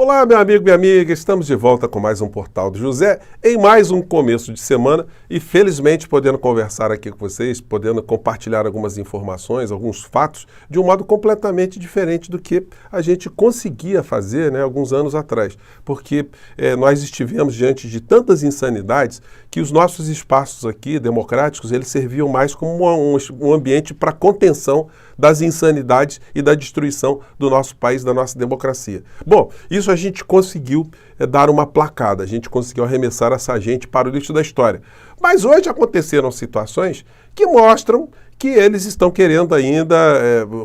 Olá, meu amigo, minha amiga, estamos de volta com mais um Portal do José, em mais um começo de semana e felizmente podendo conversar aqui com vocês, podendo compartilhar algumas informações, alguns fatos, de um modo completamente diferente do que a gente conseguia fazer, né, alguns anos atrás, porque nós estivemos diante de tantas insanidades que os nossos espaços aqui, democráticos, eles serviam mais como um ambiente para contenção das insanidades e da destruição do nosso país, da nossa democracia. Bom, isso a gente conseguiu dar uma placada, a gente conseguiu arremessar essa gente para o lixo da história. Mas hoje aconteceram situações que mostram que eles estão querendo ainda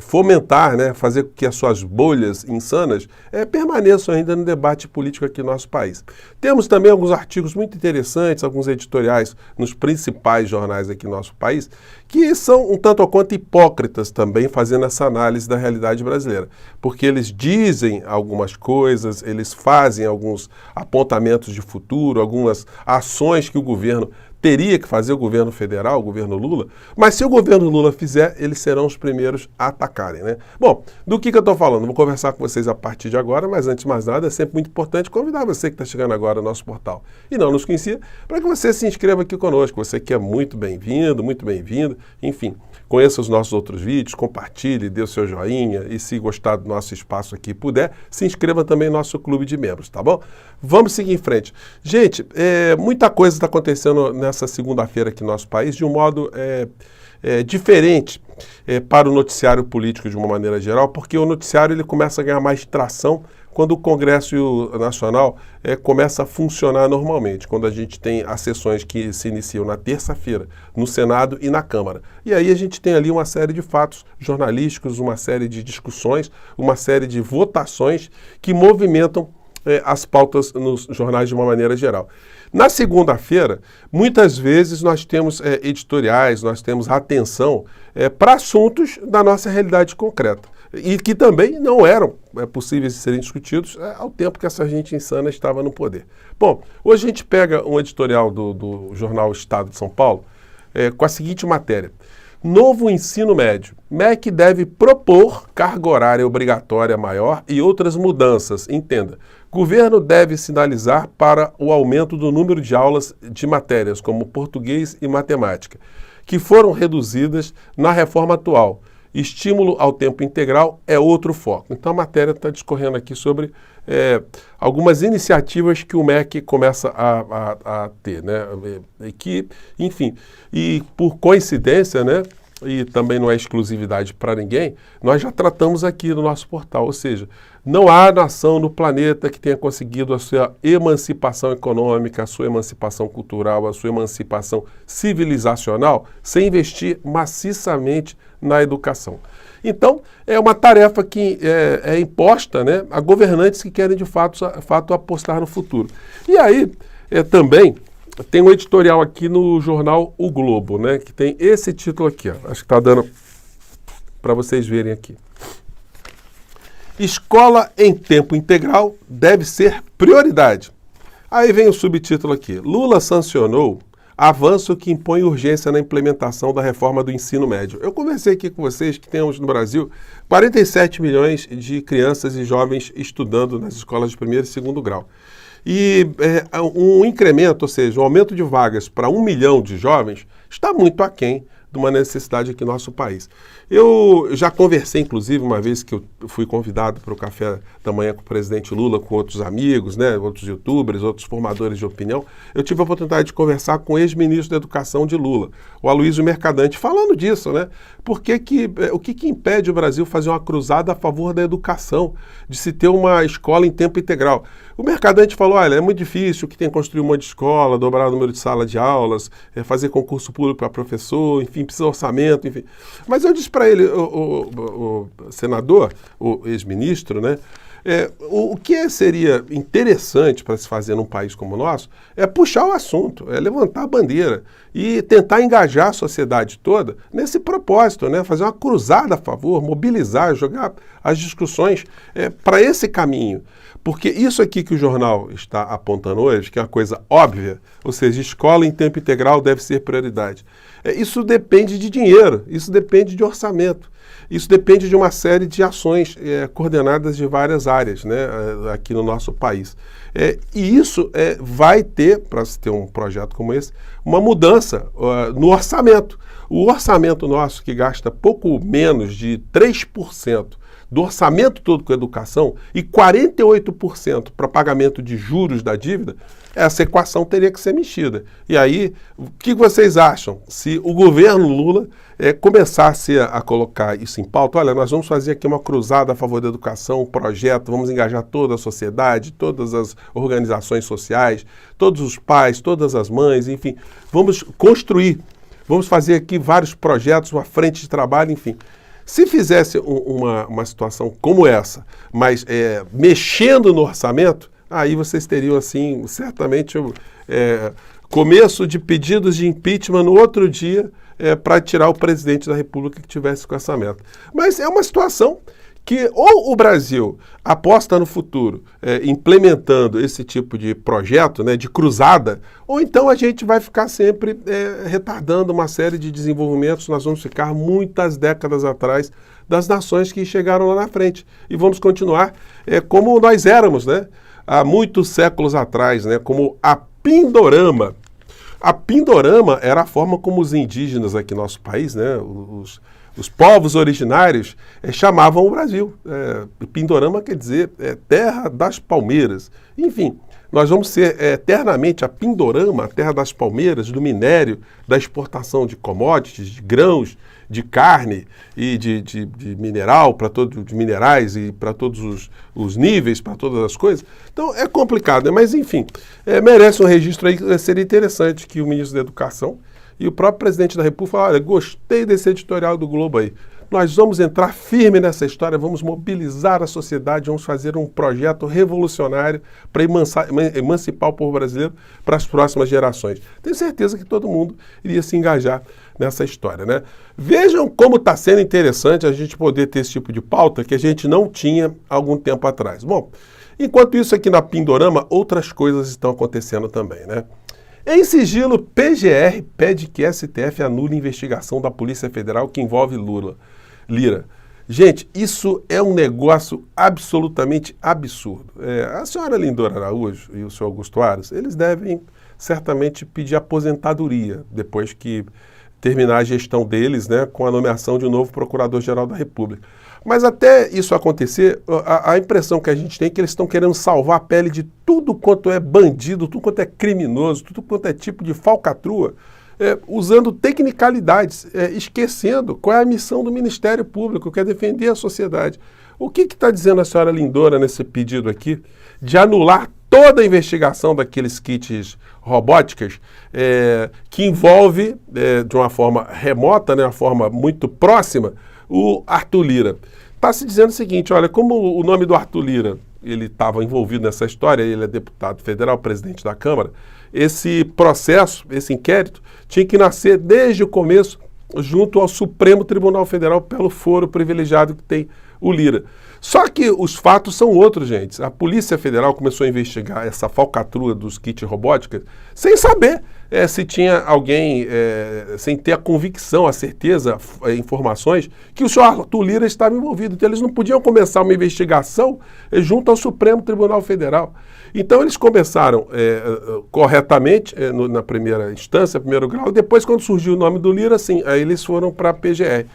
fomentar, né, fazer com que as suas bolhas insanas permaneçam ainda no debate político aqui no nosso país. Temos também alguns artigos muito interessantes, alguns editoriais nos principais jornais aqui no nosso país, que são um tanto ou quanto hipócritas também, fazendo essa análise da realidade brasileira. Porque eles dizem algumas coisas, eles fazem alguns apontamentos de futuro, algumas ações que o governo teria que fazer, o governo federal, o governo Lula, mas se o governo Lula fizer, eles serão os primeiros a atacarem, né? Bom, do que eu estou falando? Vou conversar com vocês a partir de agora, mas antes de mais nada, é sempre muito importante convidar você que está chegando agora no nosso portal e não nos conhecia, para que você se inscreva aqui conosco. Você que é muito bem-vindo, enfim, conheça os nossos outros vídeos, compartilhe, dê o seu joinha e se gostar do nosso espaço aqui e puder, se inscreva também no nosso clube de membros, tá bom? Vamos seguir em frente. Gente, muita coisa está acontecendo nessa segunda-feira aqui no nosso país de um modo diferente para o noticiário político de uma maneira geral, porque o noticiário ele começa a ganhar mais tração quando o Congresso Nacional começa a funcionar normalmente, quando a gente tem as sessões que se iniciam na terça-feira, no Senado e na Câmara. E aí a gente tem ali uma série de fatos jornalísticos, uma série de discussões, uma série de votações que movimentam as pautas nos jornais de uma maneira geral. Na segunda-feira, muitas vezes nós temos editoriais, nós temos atenção para assuntos da nossa realidade concreta e que também não eram possíveis de serem discutidos ao tempo que essa gente insana estava no poder. Bom, hoje a gente pega um editorial do jornal Estado de São Paulo com a seguinte matéria: Novo ensino médio. MEC deve propor carga horária obrigatória maior e outras mudanças. Entenda. Governo deve sinalizar para o aumento do número de aulas de matérias como português e matemática, que foram reduzidas na reforma atual. Estímulo ao tempo integral é outro foco. Então a matéria está discorrendo aqui sobre algumas iniciativas que o MEC começa a ter, né? Que, enfim, e por coincidência, né? E também não é exclusividade para ninguém, nós já tratamos aqui no nosso portal, ou seja, não há nação no planeta que tenha conseguido a sua emancipação econômica, a sua emancipação cultural, a sua emancipação civilizacional sem investir maciçamente na educação. Então, é uma tarefa que é imposta, né, a governantes que querem de fato apostar no futuro. E aí, também tem um editorial aqui no jornal O Globo, né, que tem esse título aqui, ó, acho que está dando para vocês verem aqui. Escola em tempo integral deve ser prioridade. Aí vem o subtítulo aqui. Lula sancionou avanço que impõe urgência na implementação da reforma do ensino médio. Eu conversei aqui com vocês que temos no Brasil 47 milhões de crianças e jovens estudando nas escolas de primeiro e segundo grau. E um incremento, ou seja, um aumento de vagas para 1 milhão de jovens está muito aquém de uma necessidade aqui no nosso país. Eu já conversei, inclusive, uma vez que eu fui convidado para o café da manhã com o presidente Lula, com outros amigos, né, outros youtubers, outros formadores de opinião. Eu tive a oportunidade de conversar com o ex-ministro da Educação de Lula, o Aloysio Mercadante, falando disso, né? O que impede o Brasil fazer uma cruzada a favor da educação, de se ter uma escola em tempo integral? O Mercadante falou, olha, é muito difícil, que tem que construir um monte de escola, dobrar o número de sala de aulas, fazer concurso público para professor, enfim, precisa de orçamento, enfim. Mas eu disse para ele, o senador, o ex-ministro, né, o que seria interessante para se fazer num país como o nosso é puxar o assunto, é levantar a bandeira e tentar engajar a sociedade toda nesse propósito, né? Fazer uma cruzada a favor, mobilizar, jogar as discussões para esse caminho. Porque isso aqui que o jornal está apontando hoje, que é uma coisa óbvia, ou seja, escola em tempo integral deve ser prioridade. Isso depende de dinheiro, isso depende de orçamento. Isso depende de uma série de ações coordenadas de várias áreas, né, aqui no nosso país. E isso vai ter, para se ter um projeto como esse, uma mudança no orçamento. O orçamento nosso, que gasta pouco menos de 3% do orçamento todo com educação e 48% para pagamento de juros da dívida, essa equação teria que ser mexida. E aí, o que vocês acham? Se o governo Lula começasse a colocar isso em pauta, olha, nós vamos fazer aqui uma cruzada a favor da educação, um projeto, vamos engajar toda a sociedade, todas as organizações sociais, todos os pais, todas as mães, enfim, vamos construir, vamos fazer aqui vários projetos, uma frente de trabalho, enfim. Se fizesse uma situação como essa, mas mexendo no orçamento, aí vocês teriam, assim, certamente, começo de pedidos de impeachment no outro dia para tirar o presidente da República que tivesse com essa meta. Mas é uma situação que ou o Brasil aposta no futuro implementando esse tipo de projeto, né, de cruzada, ou então a gente vai ficar sempre retardando uma série de desenvolvimentos, nós vamos ficar muitas décadas atrás das nações que chegaram lá na frente. E vamos continuar como nós éramos, né, há muitos séculos atrás, né, como a Pindorama. A Pindorama era a forma como os indígenas aqui no nosso país, né, os povos originários chamavam o Brasil. Pindorama quer dizer terra das palmeiras. Enfim, nós vamos ser eternamente a Pindorama, a terra das palmeiras, do minério, da exportação de commodities, de grãos, de carne e de mineral, de minerais e para todos os níveis, para todas as coisas. Então é complicado, né? Mas enfim, merece um registro aí. Seria interessante que o ministro da Educação e o próprio presidente da República falou, olha, gostei desse editorial do Globo aí. Nós vamos entrar firme nessa história, vamos mobilizar a sociedade, vamos fazer um projeto revolucionário para emancipar o povo brasileiro para as próximas gerações. Tenho certeza que todo mundo iria se engajar nessa história, né? Vejam como está sendo interessante a gente poder ter esse tipo de pauta que a gente não tinha algum tempo atrás. Bom, enquanto isso aqui na Pindorama, outras coisas estão acontecendo também, né? Em sigilo, PGR pede que STF anule a investigação da Polícia Federal que envolve Lira. Gente, isso é um negócio absolutamente absurdo. A senhora Lindora Araújo e o senhor Augusto Aras, eles devem certamente pedir aposentadoria depois que terminar a gestão deles, né, com a nomeação de um novo Procurador-Geral da República. Mas até isso acontecer, a impressão que a gente tem é que eles estão querendo salvar a pele de tudo quanto é bandido, tudo quanto é criminoso, tudo quanto é tipo de falcatrua, usando tecnicalidades, esquecendo qual é a missão do Ministério Público, que é defender a sociedade. O que está dizendo a senhora Lindora nesse pedido aqui de anular toda a investigação daqueles kits robóticas que envolve, de uma forma remota, né, uma forma muito próxima, o Arthur Lira? Está se dizendo o seguinte, olha, como o nome do Arthur Lira, ele estava envolvido nessa história, ele é deputado federal, presidente da Câmara, esse processo, esse inquérito, tinha que nascer desde o começo junto ao Supremo Tribunal Federal pelo foro privilegiado que tem o Lira. Só que os fatos são outros, gente. A Polícia Federal começou a investigar essa falcatrua dos kits robóticos sem saber se tinha alguém, sem ter a convicção, a certeza, informações, que o senhor Arthur Lira estava envolvido. Então, eles não podiam começar uma investigação junto ao Supremo Tribunal Federal. Então, eles começaram corretamente, na primeira instância, primeiro grau, e depois, quando surgiu o nome do Lira, sim, aí eles foram para a PGR,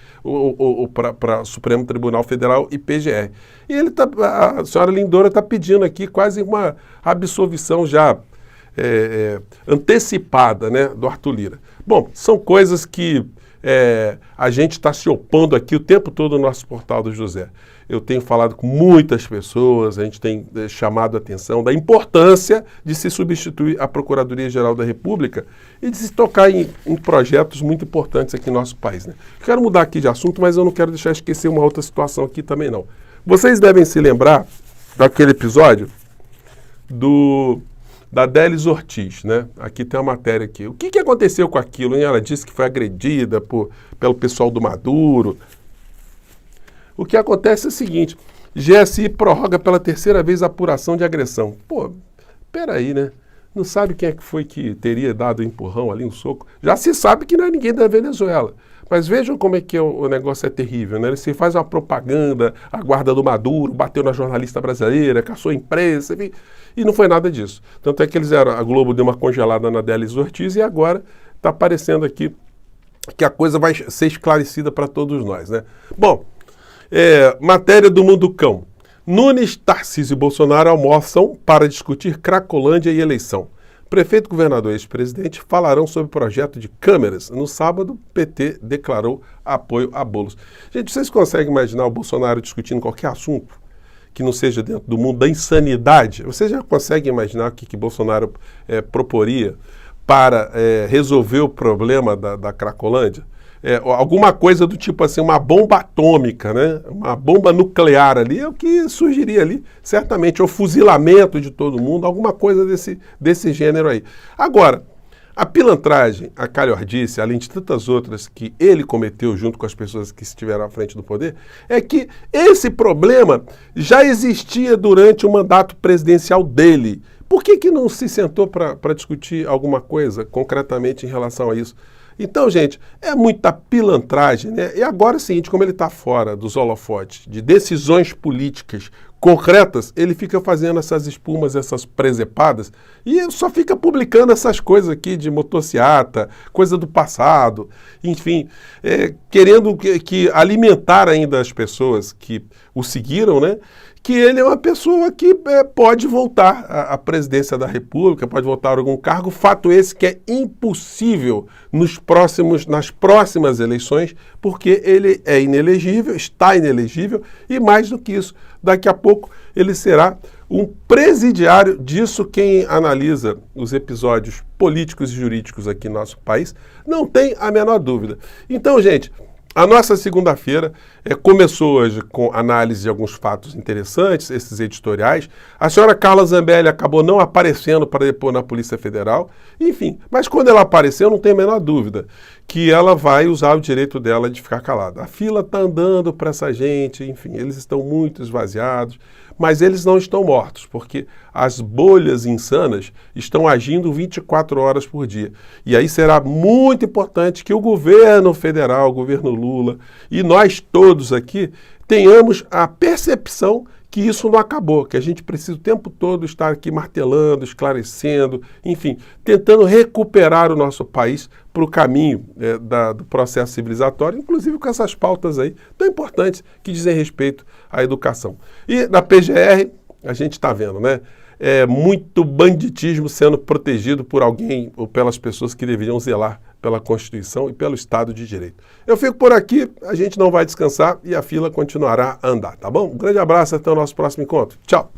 para o Supremo Tribunal Federal e PGR. E a senhora Lindora está pedindo aqui quase uma absolvição já antecipada, né, do Arthur Lira. Bom, são coisas que a gente está se opondo aqui o tempo todo no nosso Portal do José. Eu tenho falado com muitas pessoas, a gente tem chamado a atenção da importância de se substituir a Procuradoria-Geral da República e de se tocar em projetos muito importantes aqui no nosso país, né? Quero mudar aqui de assunto, mas eu não quero deixar esquecer uma outra situação aqui também não. Vocês devem se lembrar daquele episódio da Délis Ortiz, né? Aqui tem uma matéria aqui. O que aconteceu com aquilo, hein? Ela disse que foi agredida pelo pessoal do Maduro. O que acontece é o seguinte, GSI prorroga pela terceira vez a apuração de agressão. Pô, peraí, né? Não sabe quem é que foi que teria dado o empurrão ali, um soco? Já se sabe que não é ninguém da Venezuela. Mas vejam como é que o negócio é terrível, né? Ele se faz uma propaganda, a guarda do Maduro bateu na jornalista brasileira, caçou a imprensa, enfim, e não foi nada disso. Tanto é que a Globo deu uma congelada na Délis Ortiz e agora está aparecendo aqui que a coisa vai ser esclarecida para todos nós, né? Bom, matéria do Mundo Cão. Nunes, Tarcísio e Bolsonaro almoçam para discutir Cracolândia e eleição. Prefeito, governador e ex-presidente falarão sobre projeto de câmeras. No sábado, PT declarou apoio a Boulos. Gente, vocês conseguem imaginar o Bolsonaro discutindo qualquer assunto que não seja dentro do mundo da insanidade? Vocês já conseguem imaginar o que Bolsonaro proporia para resolver o problema da Cracolândia? Alguma coisa do tipo assim, uma bomba atômica, né? Uma bomba nuclear ali, é o que surgiria ali, certamente, o fuzilamento de todo mundo, alguma coisa desse gênero aí. Agora, a pilantragem, a calhordice, além de tantas outras que ele cometeu junto com as pessoas que estiveram à frente do poder, é que esse problema já existia durante o mandato presidencial dele. Por que não se sentou para discutir alguma coisa concretamente em relação a isso? Então, gente, é muita pilantragem, né? E agora é o seguinte, como ele está fora dos holofotes de decisões políticas concretas, ele fica fazendo essas espumas, essas presepadas, e só fica publicando essas coisas aqui de motociata, coisa do passado, enfim, querendo que alimentar ainda as pessoas que o seguiram, né? Que ele é uma pessoa que pode voltar à presidência da República, pode voltar a algum cargo, fato esse que é impossível nas próximas eleições, porque ele é inelegível, está inelegível, e mais do que isso, daqui a pouco ele será um presidiário disso. Quem analisa os episódios políticos e jurídicos aqui no nosso país não tem a menor dúvida. Então, gente, a nossa segunda-feira começou hoje com análise de alguns fatos interessantes, esses editoriais. A senhora Carla Zambelli acabou não aparecendo para depor na Polícia Federal. Enfim, mas quando ela apareceu, não tem a menor dúvida que ela vai usar o direito dela de ficar calada. A fila está andando para essa gente, enfim, eles estão muito esvaziados, mas eles não estão mortos, porque as bolhas insanas estão agindo 24 horas por dia. E aí será muito importante que o governo federal, o governo Lula e nós todos aqui tenhamos a percepção que isso não acabou, que a gente precisa o tempo todo estar aqui martelando, esclarecendo, enfim, tentando recuperar o nosso país para o caminho do processo civilizatório, inclusive com essas pautas aí tão importantes que dizem respeito à educação. E na PGR, a gente está vendo, né? Muito banditismo sendo protegido por alguém ou pelas pessoas que deveriam zelar pela Constituição e pelo Estado de Direito. Eu fico por aqui, a gente não vai descansar e a fila continuará a andar, tá bom? Um grande abraço, até o nosso próximo encontro. Tchau!